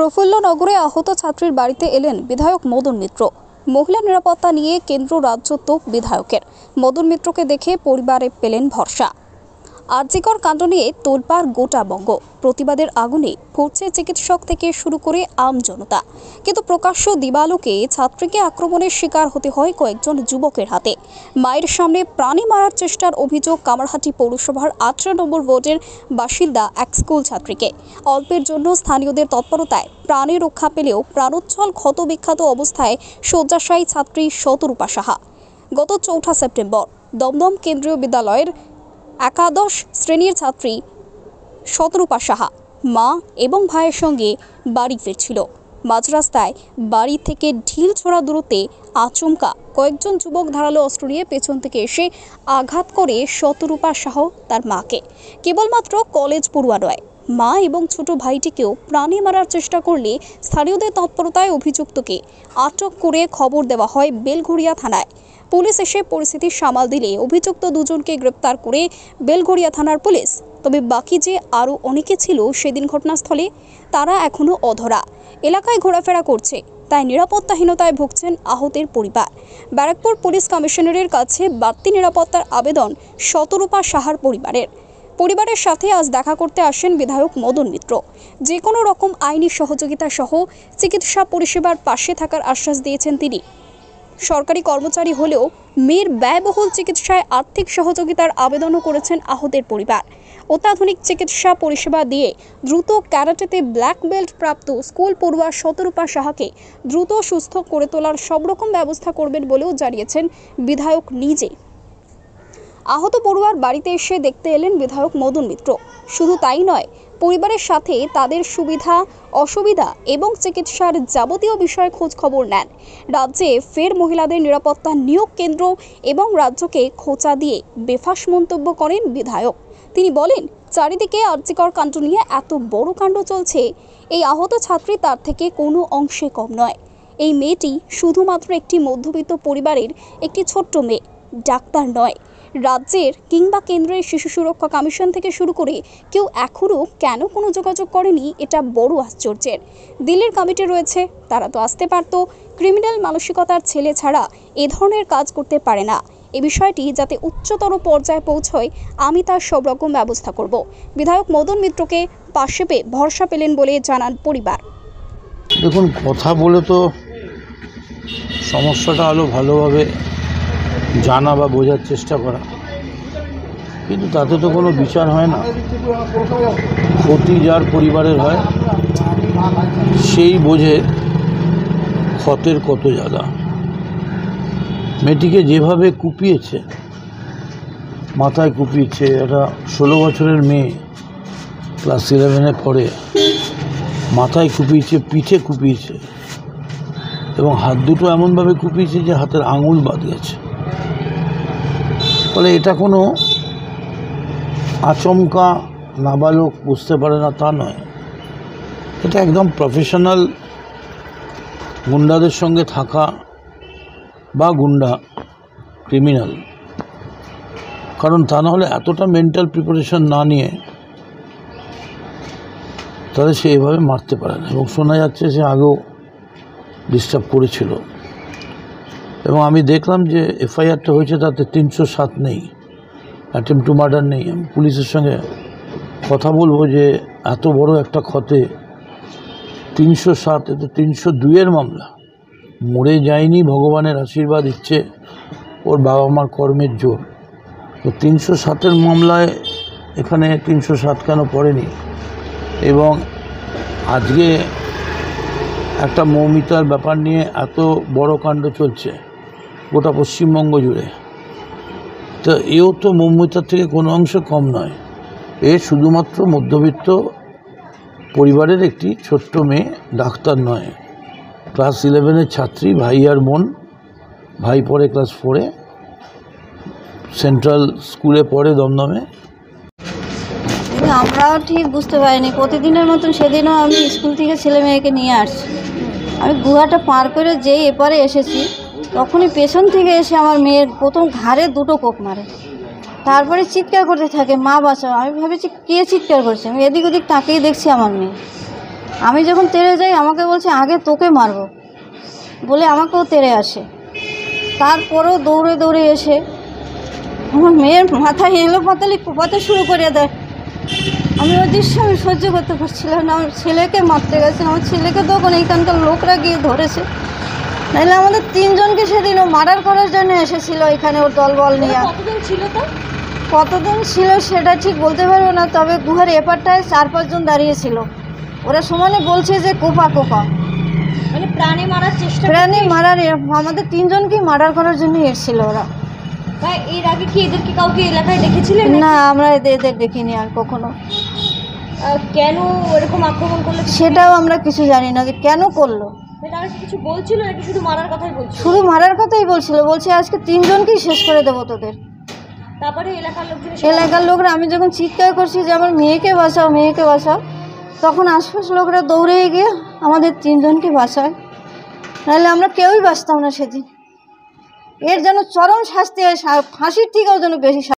প্রফুল্লনগরে আহত ছাত্রীর বাড়িতে এলেন বিধায়ক মদন মিত্র। মহিলা নিরাপত্তা নিয়ে কেন্দ্র রাজ্য তোপ বিধায়কের। মদন মিত্রকে দেখে পরিবারে পেলেন ভরসা। আরজিকর কাণ্ড নিয়ে তোলপাড় গোটা বঙ্গ। প্রতিবাদের আগুনে ফুটছে চিকিৎসক থেকে শুরু করে আম জনতা। কিন্তু প্রকাশ্য দিবালোকে ছাত্রীকে আক্রমণের শিকার হতে হয় কয়েকজন যুবকের হাতে। মায়ের সামনে প্রাণে মারার চেষ্টার অভিযোগ কামারহাটি পৌরসভার 18 নম্বর ওয়ার্ডের বাসিন্দা এক স্কুল ছাত্রীকে। অল্পের জন্য স্থানীয়দের তৎপরতায় প্রাণে রক্ষা পেলেও প্রাণোচ্ছল ক্ষতবিক্ষত অবস্থায় শয্যাশায়ী ছাত্রী শতরূপা সাহা। গত 4 সেপ্টেম্বর দমদম কেন্দ্রীয় বিদ্যালয়ের একাদশ শ্রেণীর ছাত্রী শতরূপা সাহা মা এবং ভাইয়ের সঙ্গে বাড়ি ফিরছিল। মাঝ রাস্তায় বাড়ি থেকে ঢিল ছোড়া দূরত্বে আচমকা কয়েকজন যুবক ধারালো অস্ত্র নিয়ে পেছন থেকে এসে আঘাত করে শতরূপা সাহা তার মাকে। কেবলমাত্র কলেজ পড়ুয়া নয়, মা এবং ছোট ভাইটিকেও প্রাণে মারার চেষ্টা করলে স্থানীয়দের তৎপরতায় অভিযুক্তকে আটক করে খবর দেওয়া হয় বেলঘরিয়া থানায়। পুলিশ এসে পরিস্থিতি সামাল দিলে অভিযুক্ত দুজনকে গ্রেপ্তার করে বেলঘরিয়া থানার পুলিশ। তবে বাকি যে আরও অনেকে ছিল সেদিন ঘটনাস্থলে, তারা এখনও অধরা। এলাকায় ঘোরাফেরা করছে, তাই নিরাপত্তাহীনতায় ভুগছেন আহতের পরিবার। ব্যারাকপুর পুলিশ কমিশনারের কাছে বাড়তি নিরাপত্তার আবেদন শতরূপা সাহার পরিবারের সাথে আজ দেখা করতে আসেন বিধায়ক মদন মিত্র। যে কোনো রকম আইনি সহযোগিতা সহ চিকিৎসা পরিষেবার পাশে থাকার আশ্বাস দিয়েছেন তিনি। সরকারি কর্মচারী হলেও মেয়ের ব্যয়বহুল চিকিৎসায় আর্থিক সহযোগিতার আবেদনও করেছেন আহতের পরিবার। অত্যাধুনিক চিকিৎসা পরিষেবা দিয়ে দ্রুত ক্যারাটেতে ব্ল্যাক বেল্ট প্রাপ্ত স্কুল পড়ুয়া শতরূপা সাহাকে দ্রুত সুস্থ করে তোলার সব রকম ব্যবস্থা করবেন বলেও জানিয়েছেন বিধায়ক নিজে। আহত পড়ুয়ার বাড়িতে এসে দেখতে এলেন বিধায়ক মদন মিত্র। শুধু তাই নয়, পরিবারের সাথে তাদের সুবিধা অসুবিধা এবং চিকিৎসার যাবতীয় বিষয়ে খোঁজ খবর নেন। রাজ্যে ফের মহিলাদের নিরাপত্তা নিয়োগ কেন্দ্র এবং রাজ্যকে খোঁচা দিয়ে বেফাঁস মন্তব্য করেন বিধায়ক। তিনি বলেন, চারিদিকে আরজিকর কাণ্ড নিয়ে এত বড় কাণ্ড চলছে, এই আহত ছাত্রী তার থেকে কোনো অংশে কম নয়। এই মেয়েটি শুধুমাত্র একটি মধ্যবিত্ত পরিবারের একটি ছোট্ট মেয়ে, ডাক্তার নয়। রাজ্যের কিংবা কেন্দ্রের শিশু সুরক্ষা কমিশন থেকে শুরু করে কেউ এখনও কেন কোনো যোগাযোগ করেনি, এটা বড় আশ্চর্যের। দিল্লির কমিটি রয়েছে, তারা তো আসতে পারত। ক্রিমিনাল মানসিকতার ছেলে ছাড়া এ ধরনের কাজ করতে পারে না। এ বিষয়টি যাতে উচ্চতর পর্যায়ে পৌঁছয়, আমি তার সব রকম ব্যবস্থা করব। বিধায়ক মদন মিত্রকে পাশে পেয়ে ভরসা পেলেন বলে জানান পরিবার। দেখুন, কথা বলে তো সমস্যাটা আরও ভালোভাবে জানা বা বোঝার চেষ্টা করা, কিন্তু তাতে তো কোনো বিচার হয় না। ক্ষতি যার পরিবারের হয় সেই বোঝে ক্ষতের কত জ্বালা। মেয়েটিকে যেভাবে কুপিয়েছে, মাথায় কুপিয়েছে, একটা 16 বছরের মেয়ে, ক্লাস 11-এ পড়ে, মাথায় কুপিয়েছে, পিঠে কুপিয়েছে এবং হাত দুটো এমনভাবে কুপিয়েছে যে হাতের আঙুল বাদ গেছে। ফলে এটা কোনো আচমকা নাবালক বুঝতে পারে না তা নয়, এটা একদম প্রফেশনাল গুন্ডাদের সঙ্গে থাকা বা গুন্ডা ক্রিমিনাল। কারণ তা নাহলে এতটা মেন্টাল প্রিপারেশন না নিয়ে তাহলে সে এভাবে মারতে পারে না। এবং শোনা যাচ্ছে সে আগেও ডিস্টার্ব করেছিল। এবং আমি দেখলাম যে এফআইআরটা হয়েছে, তাতে 307 নেই, অ্যাটেম্প্ট টু মার্ডার নেই। আমি পুলিশের সঙ্গে কথা বলবো যে এত বড় একটা ক্ষতে 307, এতে 302-এর মামলা। মরে যায়নি, ভগবানের আশীর্বাদ, ইচ্ছে ওর বাবা মার কর্মের জোর। তো 307-এর মামলায় এখানে 307 কেন পড়েনি? এবং আজকে একটা মৌমিতার ব্যাপার নিয়ে এত বড় কাণ্ড চলছে গোটা পশ্চিমবঙ্গ জুড়ে। তো এও তো মৌমিতার থেকে কোনো অংশ কম নয়। এ শুধুমাত্র মধ্যবিত্ত পরিবারের একটি ছোট্ট মেয়ে, ডাক্তার নয়, ক্লাস 11-এর ছাত্রী, ভাই আর বোন। ভাই পড়ে ক্লাস 4-এ, সেন্ট্রাল স্কুলে পড়ে দমদমে। আমরাও ঠিক বুঝতে পারিনি। প্রতিদিনের মতন সেদিনও আমি স্কুল থেকে ছেলে মেয়েকে নিয়ে আসছি। আমি গুহাটা পার করে যেই এপারে এসেছি, তখনই পেছন থেকে এসে আমার মেয়ের প্রথম ঘাড়ে 2টো কোপ মারে। তারপরে চিৎকার করতে থাকে, মা বাঁচাও। আমি ভেবেছি কে চিৎকার করছে, আমি এদিক ওদিক তাকিয়ে দেখছি আমার মেয়ে। আমি যখন তেড়ে যাই আমাকে বলছে আগে তোকে মারবো বলে আমাকেও তেড়ে আসে। তারপরেও দৌড়ে দৌড়ে এসে আমার মেয়ের মাথায় এলো পাতালি কোপাতে শুরু করে দেয়। আমি ওই দৃশ্য আমি সহ্য করতে পারছিলাম না। আমার ছেলেকে মারতে গেছে, আমার ছেলেকে তখন এইখানকার লোকরা গিয়ে ধরেছে। নাহলে আমাদের তিনজনকে সেদিনও মার্ডার করার জন্য এসেছিল এখানে ওর দলবল নিয়ে। কতজন ছিল তো? কতদিন ছিল সেটা ঠিক বলতে পারবো না, তবে গুহার এপারটায় 4-5 জন দাঁড়িয়েছিল। ওরা সমানে বলছে যে কোপা কোপা, মানে প্রাণে মারার চেষ্টা প্রাণী মারার আমাদের তিনজনকেই মার্ডার করার জন্য এসেছিল ওরা। বা এর আগে কি এদেরকে কাউকে এলাকায় দেখেছিলেন? না, আমরা এদের দেখিনি আর কখনো। কেন এরকম আক্রমণ করলো সেটাও আমরা কিছু জানি না যে কেন করলো। তারা কি কিছু বলছিল নাকি শুধু মারার কথাই বলছিল? শুধু মারার কথাই বলছিল, বলছে আজকে তিনজনকেই শেষ করে দেবো তোদের। তারপরে এলাকার লোকজন এলাকার লোকরা, আমি যখন চিৎকার করছি যে আমার মেয়েকে বাঁচাও মেয়েকে বাঁচাও, তখন আশপাশ লোকরা দৌড়ে গিয়ে আমাদের তিনজনকে বাঁচায়, নাহলে আমরা কেউই বাঁচতাম না সেদিন। এর যেন চরম শাস্তি হয়, ফাঁসির থেকেও যেন বেশি